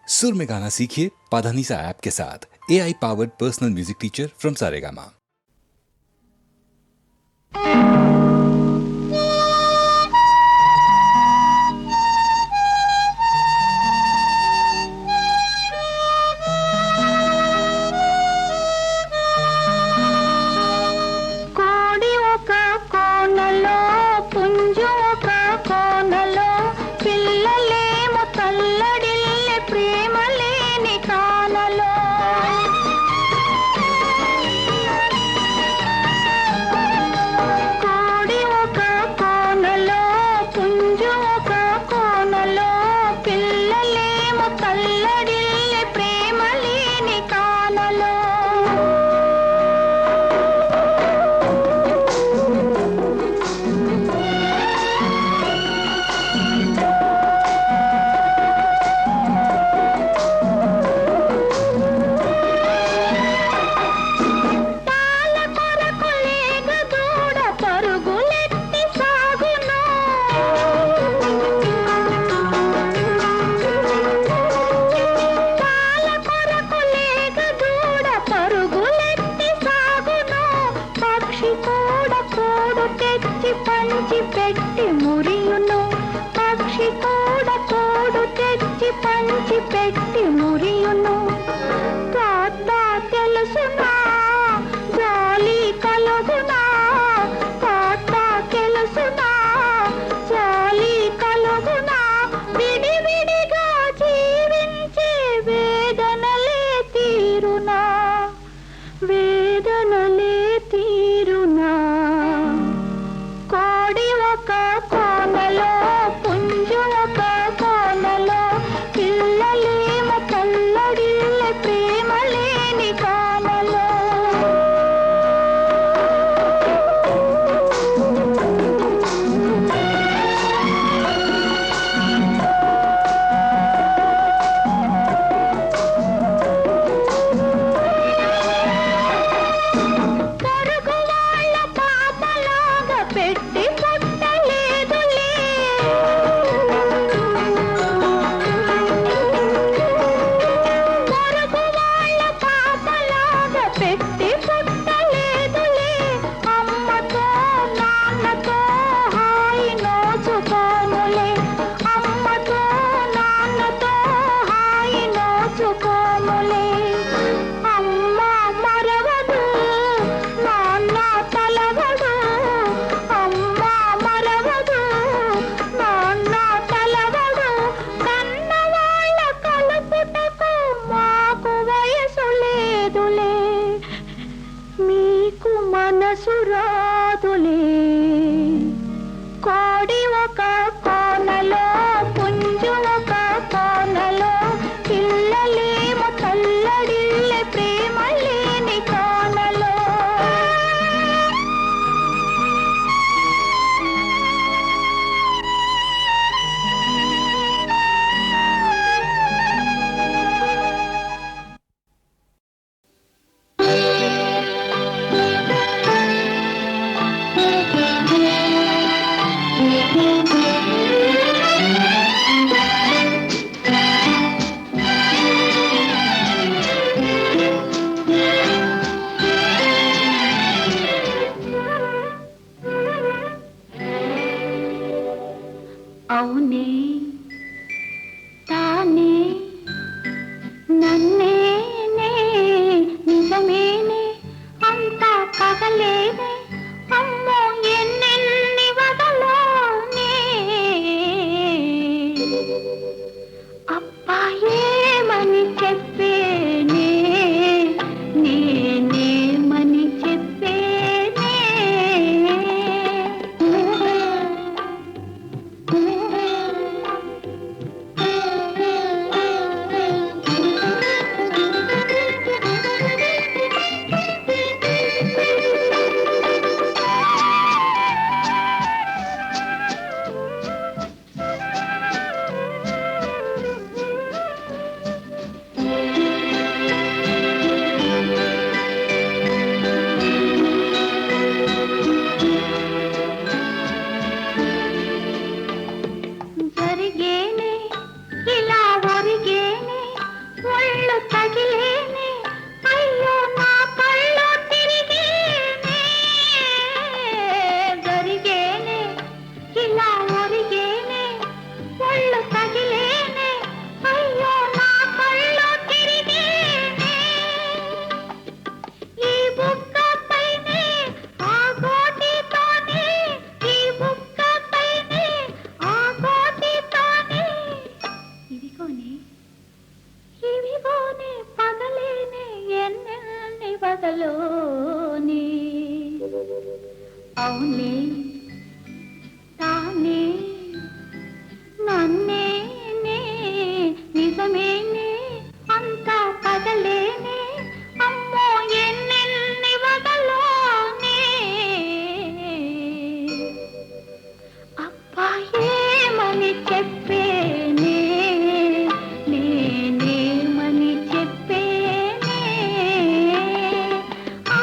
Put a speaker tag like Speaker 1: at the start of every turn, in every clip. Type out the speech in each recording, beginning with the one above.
Speaker 1: सुर में गाना सीखिए पाधानीसा ऐप के साथ। AI powered personal music teacher from Saregama.
Speaker 2: వరసలోనే అవునే తానే నన్నేనే నిజమేనే అంతా పగలేనే అమ్మో ఎన్నెన్ని వగలోనే అబ్బా ఏమని చెప్పేనే నేనేమని చెప్పేనే ఆ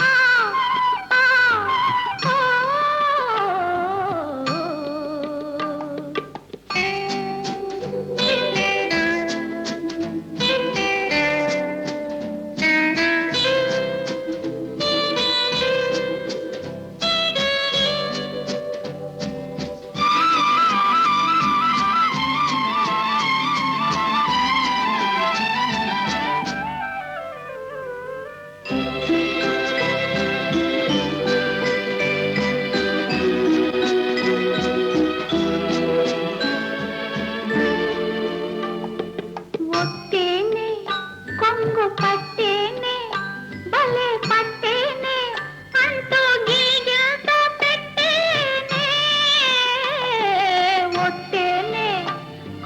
Speaker 2: ఆ ఆ ఒట్టేనే కొంగు పట్టేనే భలే పట్టేనే అంటూ గీగలతో పెట్టేనే ఒట్టేనే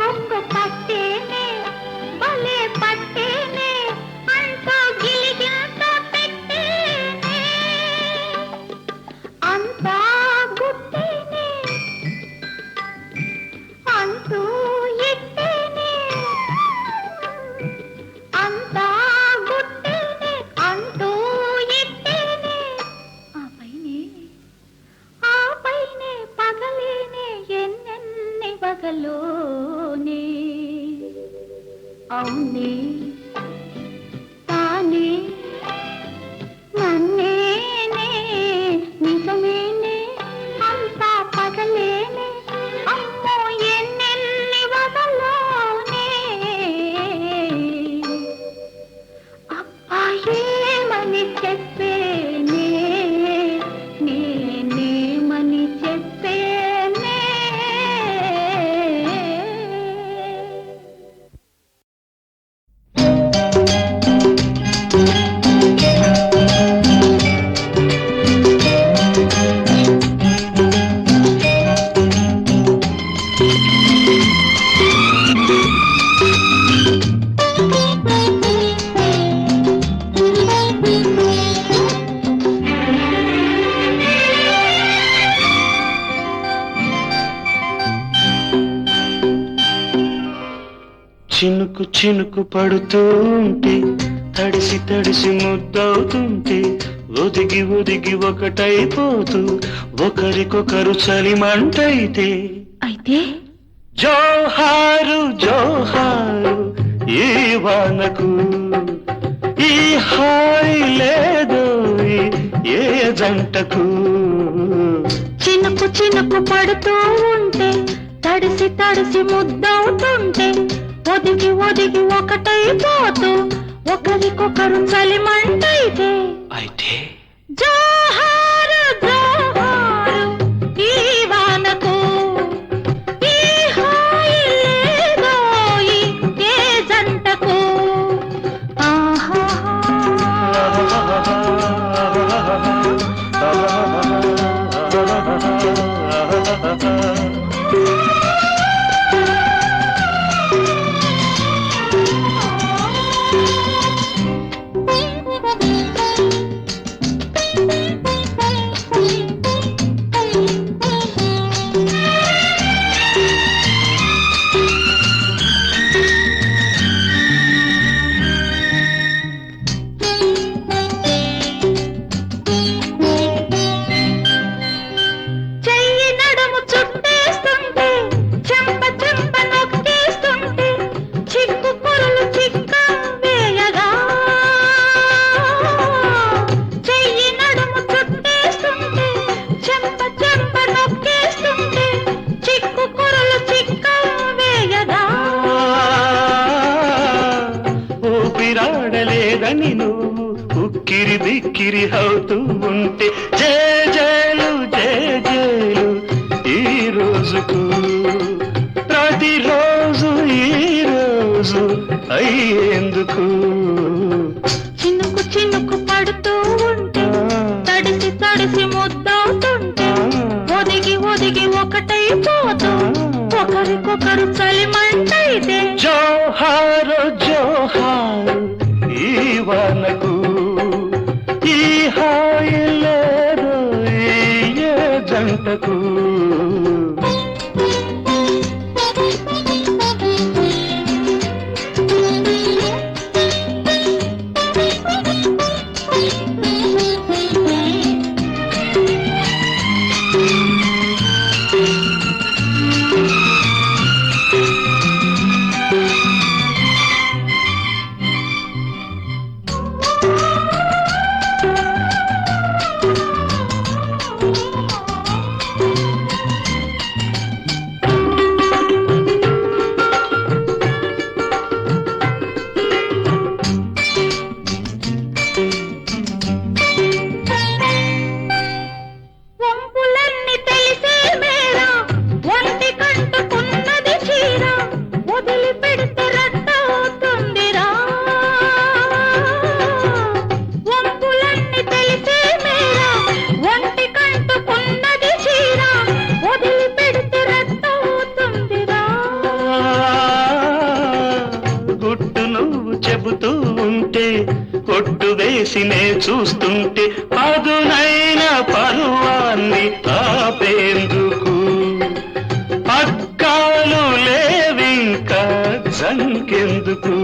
Speaker 2: కొంగు పట్టేనే భలే పట్టేనే అంటూ గిలిగిలతో పెట్టేనే అంతా గుట్టేనే అంటూ ఎట్టేనే అంతా గుట్టేనే అంటూ ఎట్టేనే ఆ పైనే పగలేనే ఎన్నెన్ని వగలోనే అవునే తానే నన్నేనే నిజమేనే అంతా పగలేనే అమ్మో ఎన్నెన్ని వగలోనే అబ్బా ఏమని చెప్పేనే నేనేమని చెప్పేనే
Speaker 3: చినుకు చినుకు పడుతూ ఉంటే తడిసి తడిసి ముద్దవుతుంటే ఒదిగి ఒదిగి ఒకటైపోతూ ఒకరికొకరు చలిమంటైతే
Speaker 2: అయితే
Speaker 3: జోహారు జోహారు ఈ వానకు ఈ హాయి లేదో ఏ జంటకు
Speaker 2: చినుకు చినుకు పడుతూ ఉంటే తడిసి తడిసి ముద్దవుతుంటే ఒదిగి ఒదిగి ఒకటైపోతూ ఒకరికొకరు చలిమంటైతే
Speaker 3: అయితే
Speaker 2: జోహారు జోహారు ఈ వానకు ఈ హాయి లేదోయి ఏ జంటకు ఆహా
Speaker 3: ఊపిరాడలేదని నువ్వు ఉక్కిరి బిక్కిరి అవుతూ ఉంటే జేజేలు జేజేలు ఈ రోజుకు ప్రతిరోజు ఈ రోజు రోజు అయ్యేందుకు
Speaker 2: చినుకు చినుకు పడుతూ ఉంటే తడిసి తడిసి ముద్దవుతుంటే ఒదిగి ఒదిగి ఒకటైపోతూ ఒకరికొకరు చలిమంటైతే
Speaker 3: జోహారు జోహారు ఈ వానకు ఈ హాయి లేదు ఈ జంటకు
Speaker 2: వంపులన్నీ తెలిసే మేరా ఒంటి కంటుకున్నది చీర వదిలి పెడితే రద్దవుతుందిరా వంపులన్నీ తెలిసే మేరా ఒంటి కంటుకున్నది చీర వదిలి పెడితే రద్దవుతుందిరా
Speaker 3: గుట్టు నువ్వు చెబుతూ ఉంటే కొట్టు వేసినే చూస్తుంటే పదునైన పరువాన్ని ఆపేందుకు పక్కాలు లేవింకా జంకెందుకు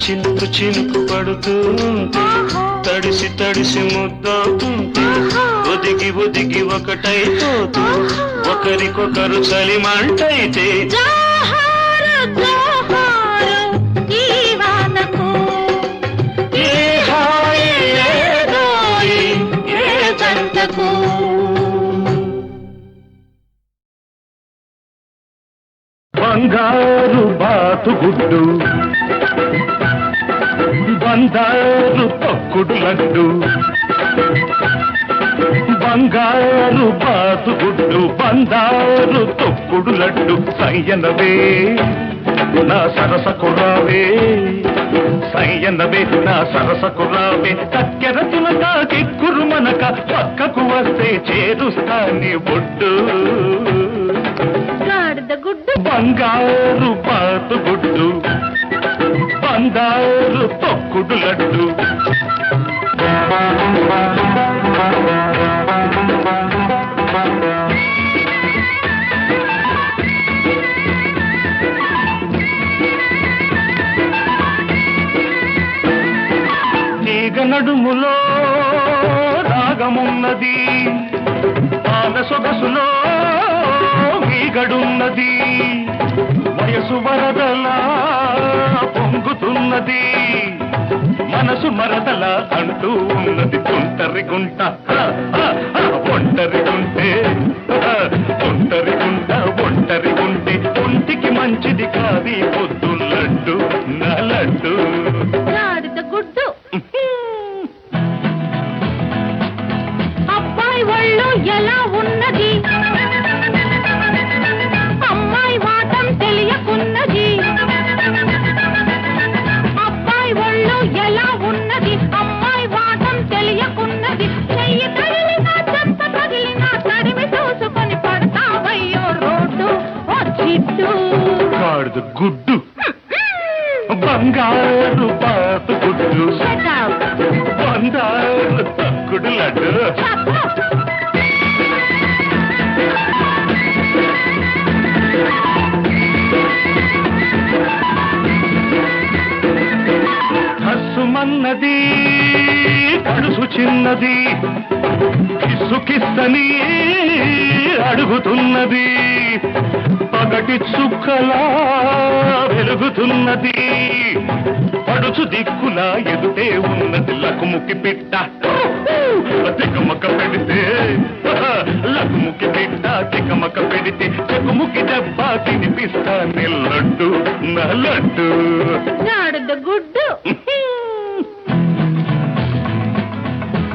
Speaker 3: చినుకు చినుకు పడుతూ ఉంటే తడిసి తడిసి ముద్దవుతుంటే ఒదిగి ఒదిగి ఒకటైపోతూ ఒకరికొకరు చలిమంటైతే
Speaker 2: జోహారు జోహారు ఈ వానకు
Speaker 3: ఏ హాయి లేదోయ్ ఏ జంటకు బంగారు బాతుగుడ్డు బంగారు తొక్కుడు లడ్డు బంగారు బాతుగుడ్డు బంగారు తొక్కుడు లడ్డు సయ్యనవే నా సరస కుర్రావే సయ్యనవే నా సరస కుర్రావే కక్కెర తునక కిక్కురు మనక పక్కకు వస్తే చేరుస్తా నీ బొడ్డు
Speaker 2: గాడిద గుడ్డు
Speaker 3: బంగారు బాతుగుడ్డు బంగారు తొక్కుడు లడ్డు తీగ నడుములో రాగమున్నది పాల సొగసులో మీగడున్నది వయసు వరదలా పొంగుతున్నది మనసు మరదల అంటూ ఉన్నది తుంటరి గుంట ఒంటరి గుంటే ఒంటరి గుంట ఒంటరి గుంటే ఒంటికి మంచిది కాది పొద్దు లడ్డు నా లడ్డు
Speaker 2: గాడిద గుడ్డు అబ్బాయి ఒళ్ళు ఎలా ఉన్నది అమ్మాయి వాటం తెలియకున్నది అబ్బాయి ఒళ్ళు ఎలా ఉన్నది అమ్మాయి వాటం తెలియకున్నది చెయ్యి తగిలినా చెత్త తగిలినా తడిమి చూసుకొని పడతావయ్యో రోడ్డు ఓ చిట్టు
Speaker 3: గాడిద గుడ్డు బంగారు బాతు గుడ్డు
Speaker 2: Shut up.
Speaker 3: బంగారు తక్కుడు లడ్డు
Speaker 2: Shut up.
Speaker 3: హస్సుమన్నది కడుసు చిన్నది కిస్సు కిస్సని అడుగుతున్నది పగటి చుక్కలా వెలుగుతున్నది పడుచు దిక్కులా ఎదుటే ఉన్నది లకుముకి పిట్ట తికమక పెడితే లకుముకి పిట్ట తికమక పెడితే చెకుముకి దెబ్బ తినిపిస్తా లడ్డు నా లడ్డు
Speaker 2: గాడిద గుడ్డు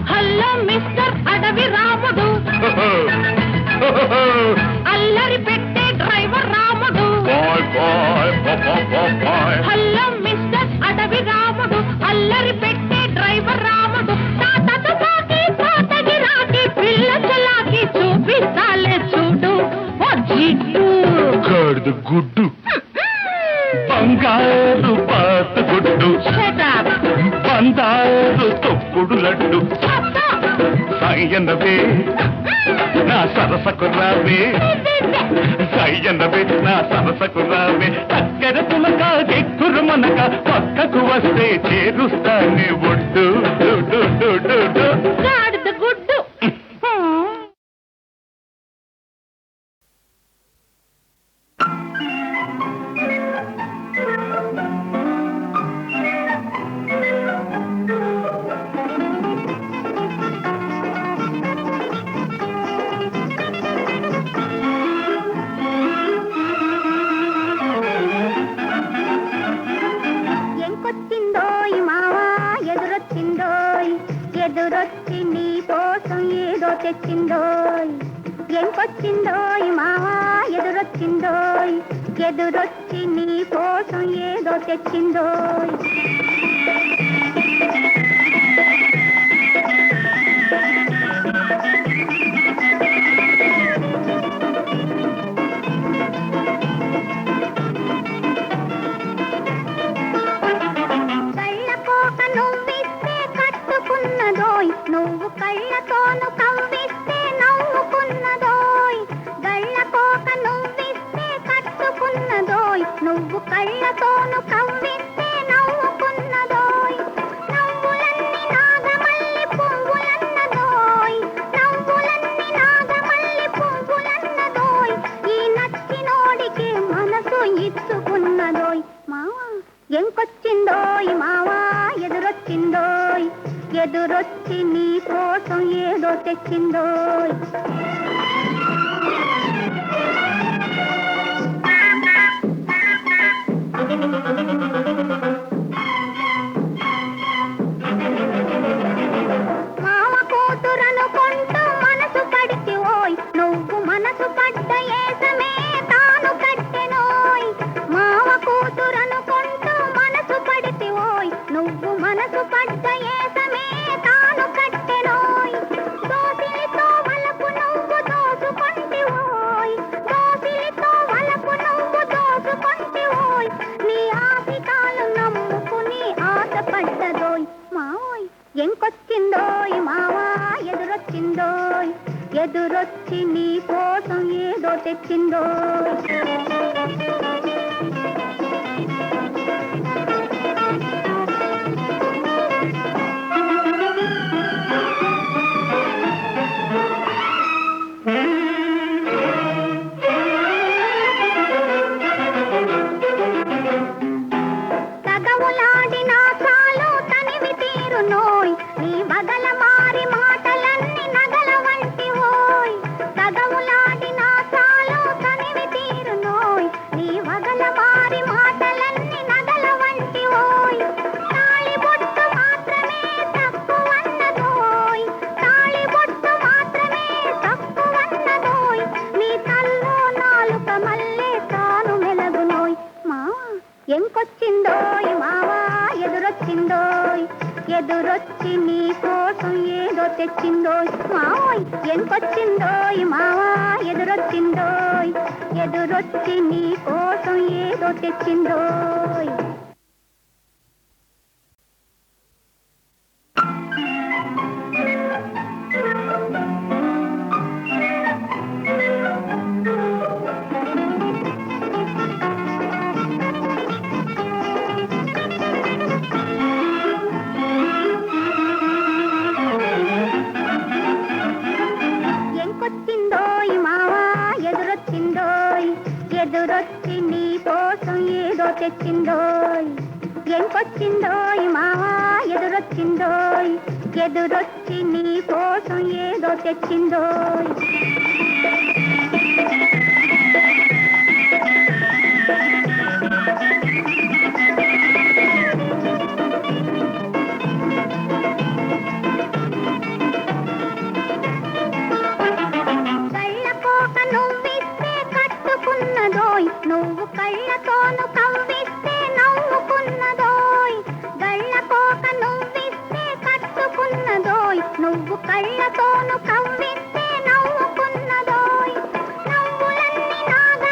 Speaker 2: హలో మిస్టర్ అడవి రాముడు అల్లరి పెట్టే డ్రైవర్ రాముడు
Speaker 3: బాయ్ బాయ్
Speaker 2: గుడ్డు
Speaker 3: గాడిద గుడ్డు బంగారు పాత గుడ్డు
Speaker 2: Shut up.
Speaker 3: బంగారు తొక్కుడు లడ్డు సయ్యన్నవే నా సరసకు రావే సయ్యన్నవే నా సరసకు రావే చక్కెర పులక దిక్కురు మనక పక్కకు వస్తే చేరుస్తానే ఒడ్డు do, do, do, do, do.
Speaker 2: గాడిద గుడ్డు
Speaker 4: ఎంకొచ్చిందోయ్ మావా ఎదురొచ్చిందోయ్ ఎదురొచ్చి నీ కోసం ఏదో తెచ్చిందోయ్ ఎంకొచ్చిందోయ్ మావా ఎదురొచ్చిందోయ్ ఎదురొచ్చి నీ కోసం ఏదో తెచ్చిందోయ్ కళ్ళకోక నువ్విస్తే కట్టుకున్నదోయ్ నువ్వు కళ్ళతోను కవ్విస్తే నవ్వుకున్నదోయ్ గళ్ళకోక నువ్విస్తే కట్టుకున్నదోయ్ నువ్వు కళ్ళతోను కవ్విస్తే నవ్వుకున్నదోయ్ నవ్వులన్నీ నాగమల్లి పువ్వులన్నదోయ్ నవ్వులన్నీ నాగమల్లి పువ్వులన్నదోయ్ ఈ నచ్చినోడికి మనసు ఇచ్చుకున్నదోయ్ మావా ఎంకొచ్చిందోయ్ మావా ఎదురొచ్చిందోయ్ ఎదురొచ్చి నీ కోసం ఏదో తెచ్చిందోయ్ మావ కూతురనుకుంటూ మనసు పడితివోయ్ నువ్వు మనసు పడ్డ ఏసమే తాను కట్టెనోయ్ మావ కూతురనుకుంటూ మనసు పడితివోయ్ నువ్వు మనసు పడ్డ ఏసమే తాను కట్టెనోయ్ దోసిలితో వలపు నువ్వు దోసుకొంటివోయ్ దోసిలితో వలపు నువ్వు దోసుకొంటివోయ్ నీ ఆశికాలు నమ్ముకుని ఆశపడ్డదోయ్ మావోయ్ ఎంకొచ్చిందోయ్ మావా ఎదురొచ్చిందోయ్ ఎదురొచ్చి నీ కోసం ఏదో తెచ్చిందోయ్ తగవులాడినా చాలు తనివి తీరునోయ్ నీ బగల మారి మాటలన్నీ నగల వంటి ఓయ్ తగవులాడినా చాలు తనివి తీరునోయ్ నీ బగల మారి మాటలన్నీ నగల వంటి ఓయ్ తాళిబొట్టు మాత్రమే తక్కువన్నదోయ్ తాళిబొట్టు మాత్రమే తక్కువన్నదోయ్ నీ తల్లో నాలుక మల్లె తాను మెలగునోయ్ మావా ఎంకొచ్చిందోయ్ మావా ఎదురొచ్చిందోయ్ ఎదురొచ్చి నీ కోసం ఏదో తెచ్చిందోయ్ మావోయ్ ఎంకొచ్చిందోయ్ మావా ఎదురొచ్చిందోయ్ ఎదురొచ్చి నీ కోసం ఏదో తెచ్చిందోయ్ ఎంకొచ్చిందోయ్ మావా ఎదురొచ్చిందోయ్ ఎదురొచ్చి నీ కోసం ఏదో తెచ్చిందోయ్ ఎంకొచ్చిందోయ్ మావా ఎదురొచ్చిందోయ్ ఎదురొచ్చి నీ కోసం ఏదో తెచ్చిందోయ్ కళ్ళకోక నువ్విస్తే కట్టుకున్నదోయ్ నువ్వు కళ్ళతోను కవ్విస్తే నవ్వుకున్నదోయ్ గళ్ళకోక నువ్విస్తే కట్టుకున్నదోయ్ నువ్వు కళ్ళతోను కవ్విస్తే నవ్వుకున్నదోయ్ నవ్వులన్నీ నాగ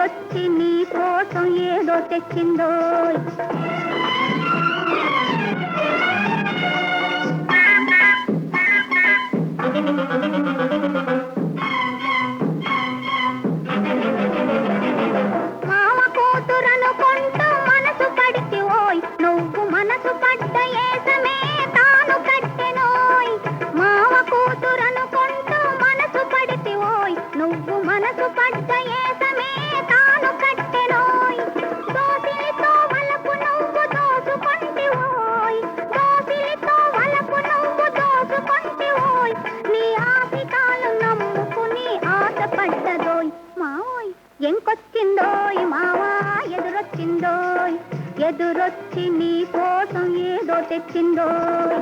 Speaker 4: ఎదురొచ్చి నీ కోసం ఏదో తెచ్చిందోయ్ మామ కూతురనుకుంటూ మనసు పడితివోయ్ నువ్వు మనసు పడ్డ ఏసమే తాను కట్టెనోయ్ మామ కూతురనుకుంటూ మనసు పడితివోయ్ నువ్వు మనసు పడ్డ ఏసమే తాను కట్టెనోయ్ దోసిలితో వలపు నువ్వు దోసుకొంటివోయ్ దోసిలితో వలపు నువ్వు దోసుకొంటివోయ్ నీ ఆశికాలు నమ్ముకుని ఆశపడ్డదోయ్ మావోయ్ ఎంకొచ్చిందోయ్ మావా ఎదురొచ్చిందోయ్ ఎదురొచ్చి నీ కోసం ఏదో తెచ్చిందోయ్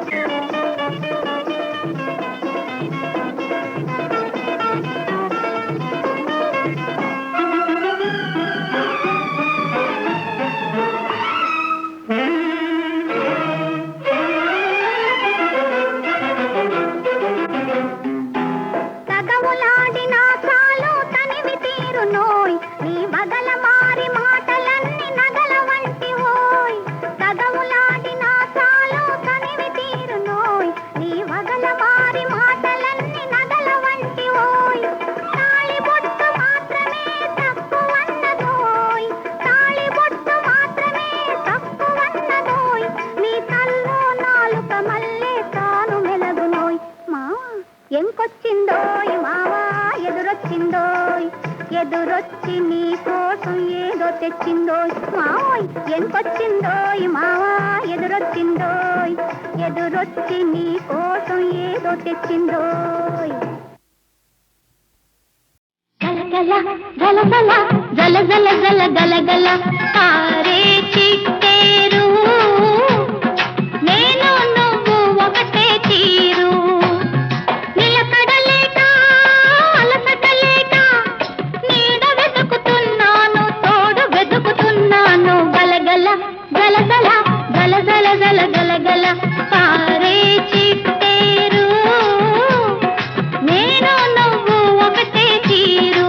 Speaker 4: తగవులాడిన చాలు తనివి తీరునోయ్ నీ బగల మారి మాటలన్నీ నగల వంటి హోయ్ తగవులాడిన చాలు తనివి తీరునోయ్ నీ బగల మారి మాటలన్నీ నగల వంటి హోయ్ తాళి బొట్టు మాత్రమే తక్కువన్నదోయ్ తాళి బొట్టు మాత్రమే తక్కువన్నదోయ్ నీ తల్లో నాలుక మల్లె తాను మెలగునోయ్ మావా ఎంకొచ్చిందోయ్ మావా ఎదురొచ్చిందోయ్ ఎదురొచ్చి నీ కోసం ఏదో తెచ్చిందోయ్ మావోయ్ ఎంకొచ్చిందోయ్ మావా ఎదురొచ్చిందోయ్ ఎదురొచ్చి నీ కోసం ఏదో తెచ్చిందోయ్ గలగల గల గల గల గల గల తారే చిట్టేరు నేను నువ్వు ఒకటే తీరు నిలకడలేక అలసటలేక నీడ వెతుకుతున్నాను తోడు వెతుకుతున్నాను గలగల గలగల గలగల గల గలగల తారే చిట్టేరు నేను నువ్వు ఒకటే తీరు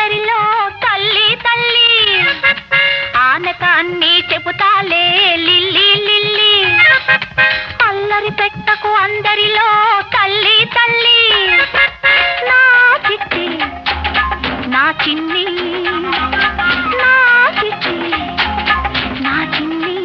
Speaker 4: అందరిలో తల్లి తల్లి ఆనక అన్ని చెబుతాలే లిల్లీ లిల్లీ అల్లరి పెట్టకు అందరిలో తల్లి తల్లి నా చిట్టి నా చిన్ని నా చిట్టి నా చిన్ని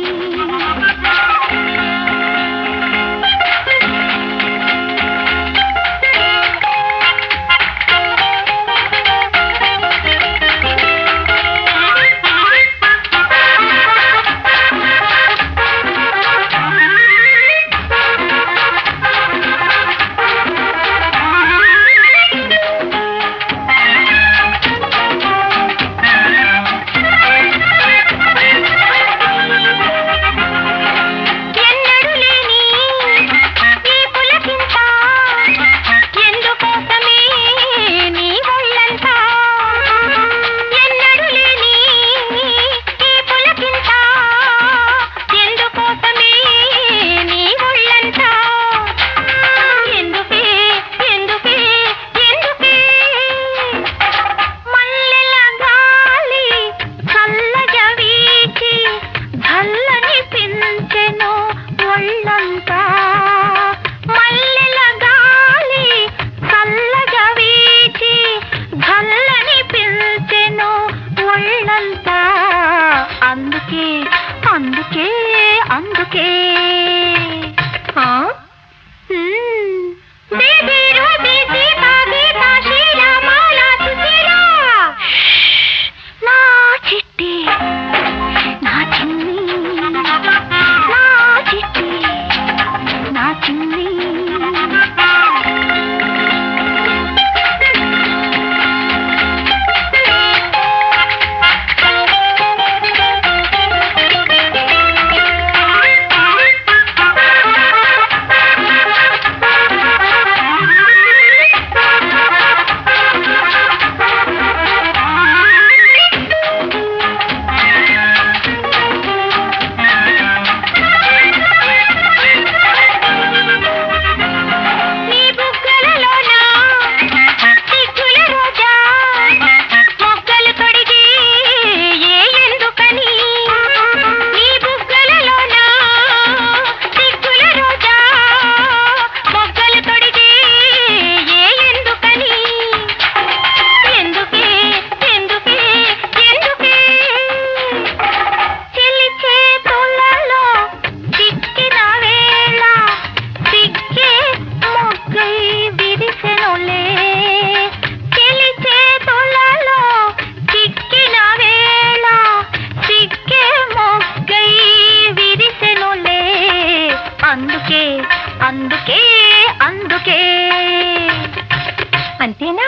Speaker 4: అంతేనా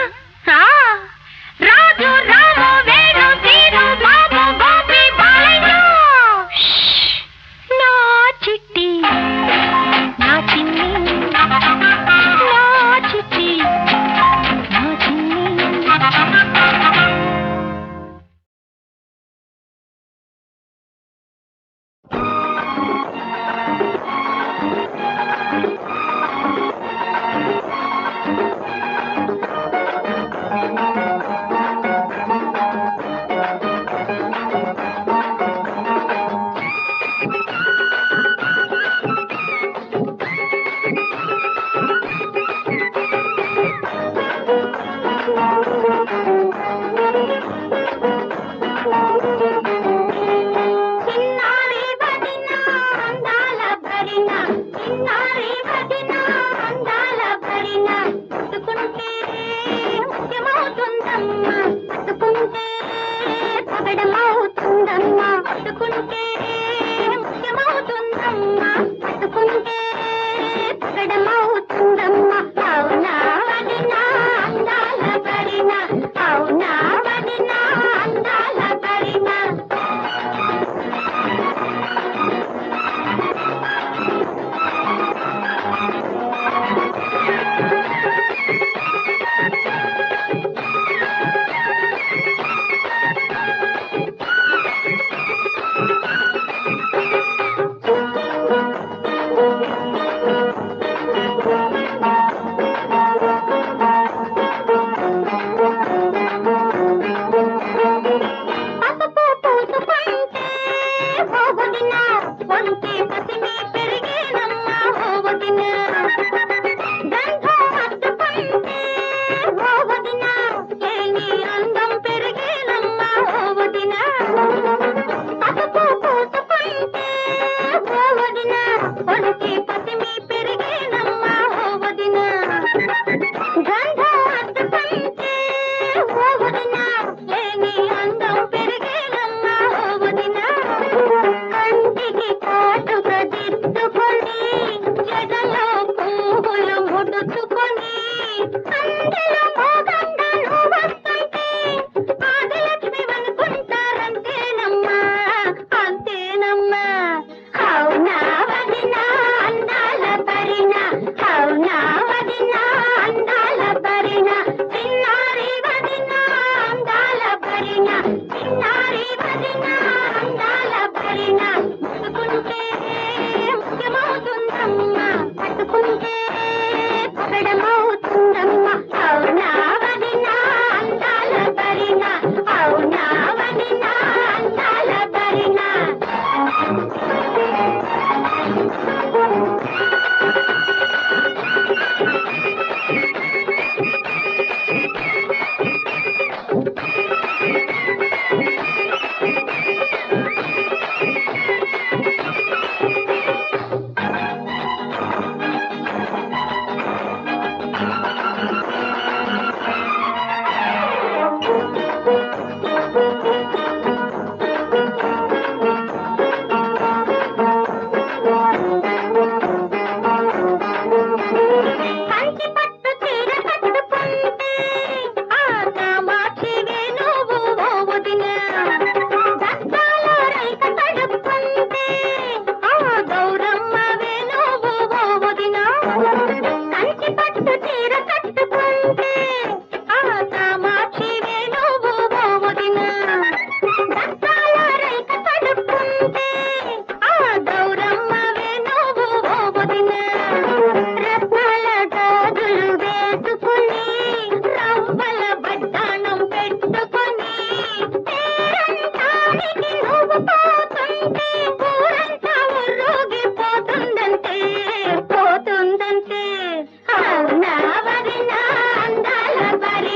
Speaker 4: రాజు రాము వేణు వీరు బాబు గోపి బాలయ్య నా చిట్టి నా చిన్ని నా చిట్టి నా చిన్ని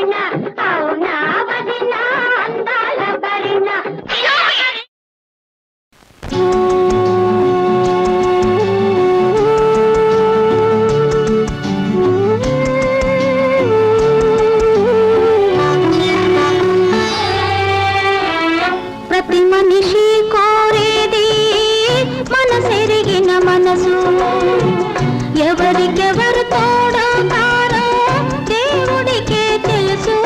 Speaker 4: భరిణ అవునా వదిన అందాల భరిణ ప్రతి మనిషి కోరేది మనసెరిగిన మనసు ఎవరికెవరు తోడతారో దేవుడికే తెలుసు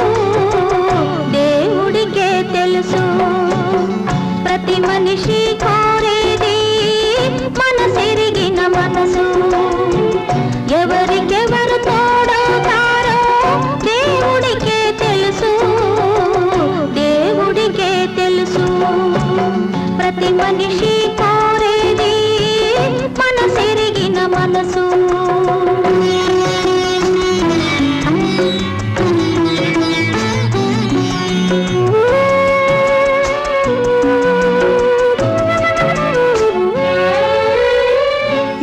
Speaker 4: దేవుడికే తెలుసు ప్రతి మనిషి కోరేది మనసెరిగిన మనసు ఎవరికెవరు తోడతారో దేవుడికే తెలుసు దేవుడికే తెలుసు ప్రతి మనిషి కోరేది మనసెరిగిన మనసు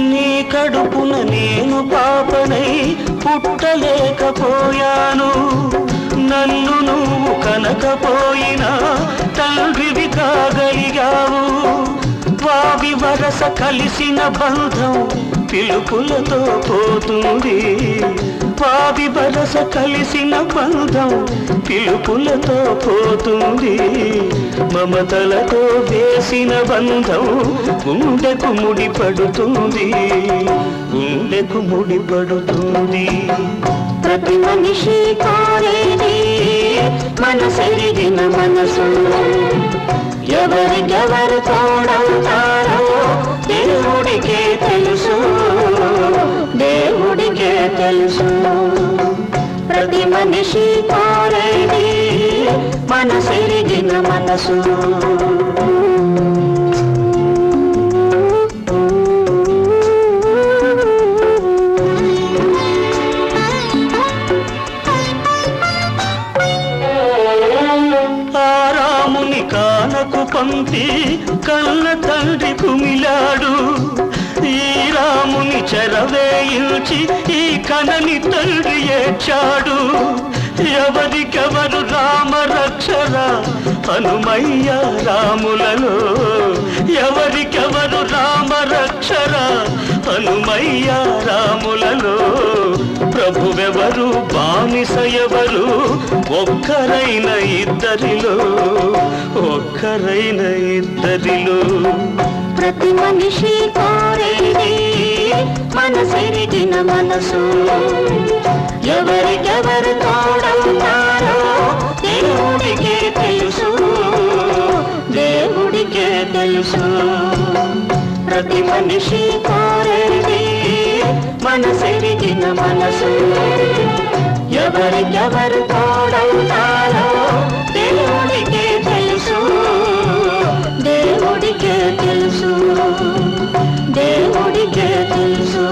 Speaker 5: నీ కడుపున నేను పాపనై పుట్టలేకపోయాను నన్ను నువ్వు కనకపోయినా తండ్రివి కాగలిగావు వావి వరస కలిసిన బంధం పిలుపులతో పోతుంది వావి వరస కలిసిన బంధం పిలుపులతో పోతుంది మమతలతో వేసిన బంధం గుండెకు ముడిపడుతుంది గుండెకు ముడిపడుతుంది
Speaker 4: ప్రతి మనిషి కోరేది మనసెరిగిన మనసు ఎవరికెవరు తోడవుతారో దేవుడికే తెలుసు దేవుడికే తెలుసు ప్రతి మనిషి కోరేది మనసెరిగిన మనసు
Speaker 5: కానకు పంపి కన్న తండ్రి కుమిలాడు ఈ రాముని చెరవేయించి ఈ కనని తండ్రి ఏడ్చాడు ఎవరికెవరు రామ రక్షరా హనుమయ్య రాములలో ఎవరికెవరు రామ రక్షరా హనుమయ్య రాములలో ప్రభువెవరు బానిస ఎవరు ఒక్కరైన ఇద్దరిలో ఒక్కరైన ఇద్దరిలో
Speaker 4: ప్రతి మనిషి కోరేది మనసెరిగిన మనసు ఎవరికెవరు తోడవుతారో దేవుడికే తెలుసు దేవుడికే తెలుసు ప్రతి మనిషి కోరేది మనసెరిగిన మనసు ఎవరికెవరు తోడవుతారో దేవుడికే తెలుసు దేవుడికే తెలుసు దేవుడికే తెలుసు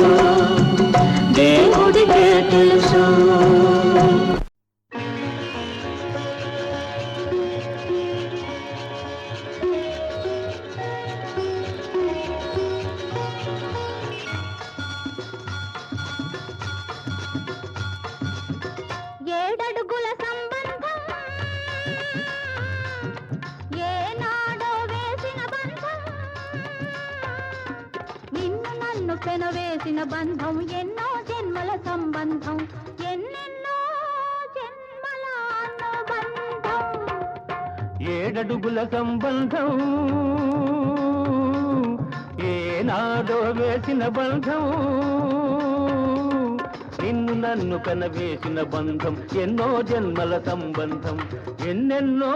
Speaker 4: దేవుడికే తెలుసు ఏడడుగుల సంబంధం ఏనాడో వేసిన బంధం నిన్ను నన్ను పెనవేసిన బంధం ఎన్నో జన్మల సంబంధం ఎన్నెన్నో జన్మల అనుబంధం
Speaker 3: ఏడడుగుల సంబంధం ఏనాడో వేసిన బంధం నిన్ను నన్ను కనవేసిన బంధం ఎన్నో జన్మల సంబంధం ఎన్నెన్నో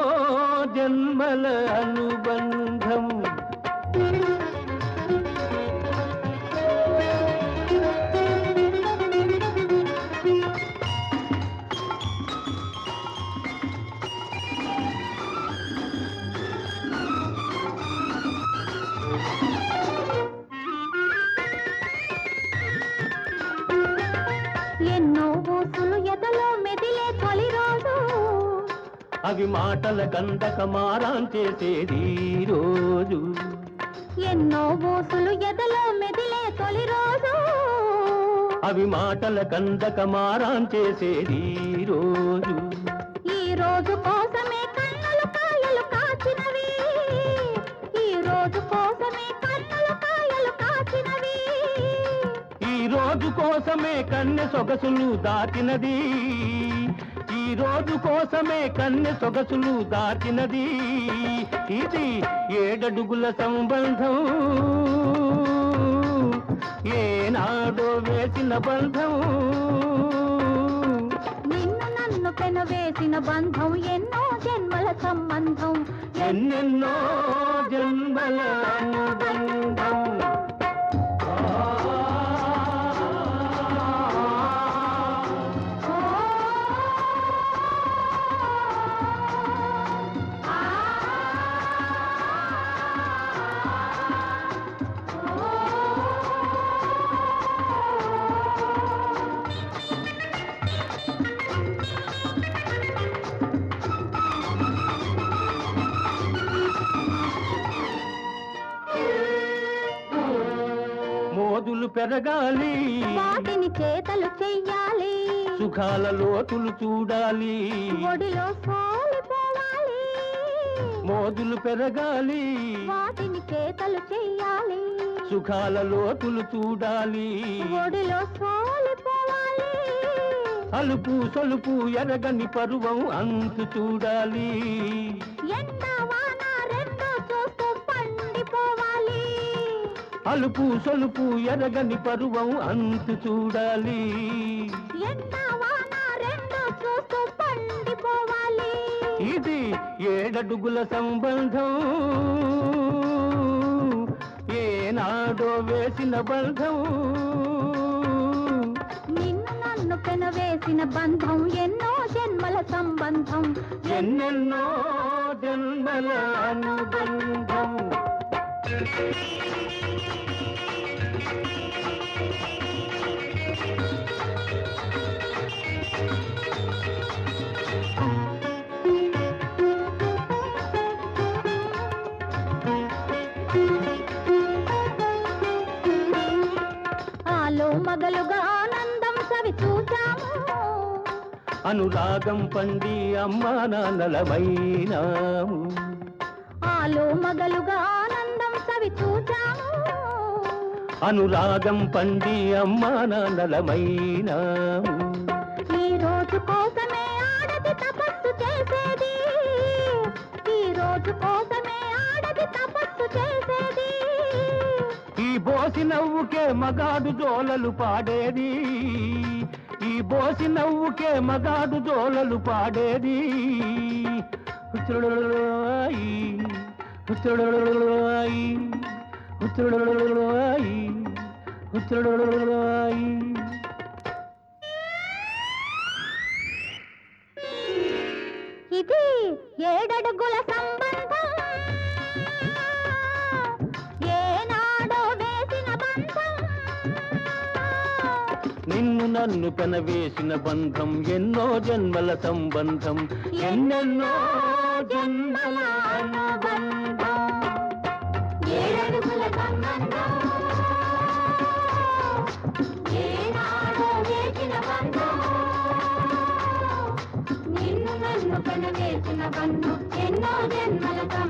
Speaker 3: జన్మల అనుబంధం
Speaker 4: ఎన్నో ఊసులు ఎదలో మెదిలే తొలి రోజు
Speaker 3: అవి మాటల కందక మారాం చేసేది ఈ రోజు
Speaker 4: ఎన్నో ఊసులు ఎదలో మెదిలే తొలి రోజు
Speaker 3: అవి మాటల కందక మారాం చేసేది ఈ రోజు
Speaker 5: కోసమే కన్నె సొగసులు దాటినది, ఈ రోజు కోసమే కన్నె సొగసులు దాటినది. ఇది 7 అడుగుల సంబంధం, ఏనాడో వేసిన బంధం.
Speaker 4: నిన్ను నన్ను పెనవేసిన బంధం ఎన్నో జన్మల సంబంధం,
Speaker 5: ఎన్నెన్నో జన్మల అనుబంధం. మోదులు పెరగాలి,
Speaker 4: వాటిని చేతలు చెయ్యాలి,
Speaker 5: సుఖాల లోతులు చూడాలి.
Speaker 4: ఒడిలో సోలిపోవాలి,
Speaker 5: మోదులు పెరగాలి,
Speaker 4: వాటిని చేతలు చెయ్యాలి,
Speaker 5: సుఖాల లోతులు చూడాలి.
Speaker 4: ఒడిలో సోలిపోవాలి.
Speaker 5: అలుపు సొలుపు ఎరగని పరువం అంతు చూడాలి.
Speaker 4: ఎండ వాన రెండో చూస్తూ పండిపోవాలి,
Speaker 5: అలుపు సొలుపు ఎరగని పరువం అంతు చూడాలి.
Speaker 4: ఎండ వాన రెండో చూస్తూ పండిపోవాలి.
Speaker 5: ఇది 7 అడుగుల సంబంధం, ఏనాడో వేసిన బంధం.
Speaker 4: నిన్ను నన్ను పెనవేసిన బంధం ఎన్నో జన్మల సంబంధం,
Speaker 5: ఎన్నెన్నో జన్మల అనుబంధం.
Speaker 4: ఆలో మగలుగా ఆనందం సవి చూచాము,
Speaker 5: అనురాగం పండి అమ్మా నాన్నలమైనాము.
Speaker 4: ఆలో మగలుగా ఆనందం సవి చూచాము,
Speaker 5: అనురాగం పండి అమ్మా నాన్నలమైనాము.
Speaker 4: ఈ రోజు కోసమే ఆడది తపస్సు చేసేది, ఈ రోజు కోసమే ఆడది తపస్సు చేసేది.
Speaker 5: ఈ బోసి నవ్వుకే మగాడు జోలలు పాడేది, ఈ బోసి నవ్వుకే మగాడు జోలలు పాడేది. ఉత్తరుడోయి, ఉత్తరుడోయి, ఉత్తరుడోయి, ఉత్తరుడోయి.
Speaker 4: ఇది 7 అడుగుల సంబంధం, ఏనాడో వేసిన బంధం.
Speaker 5: నిన్ను నన్ను పెనవేసిన బంధం ఎన్నో జన్మల సంబంధం, ఎన్నెన్నో జన్మల అనుబంధం.
Speaker 4: 7 అడుగుల సంబంధం, ఏనాడో వేసిన బంధం. నిన్ను నన్ను పెనవేసిన బంధం ఎన్నో జన్మల సంబంధం.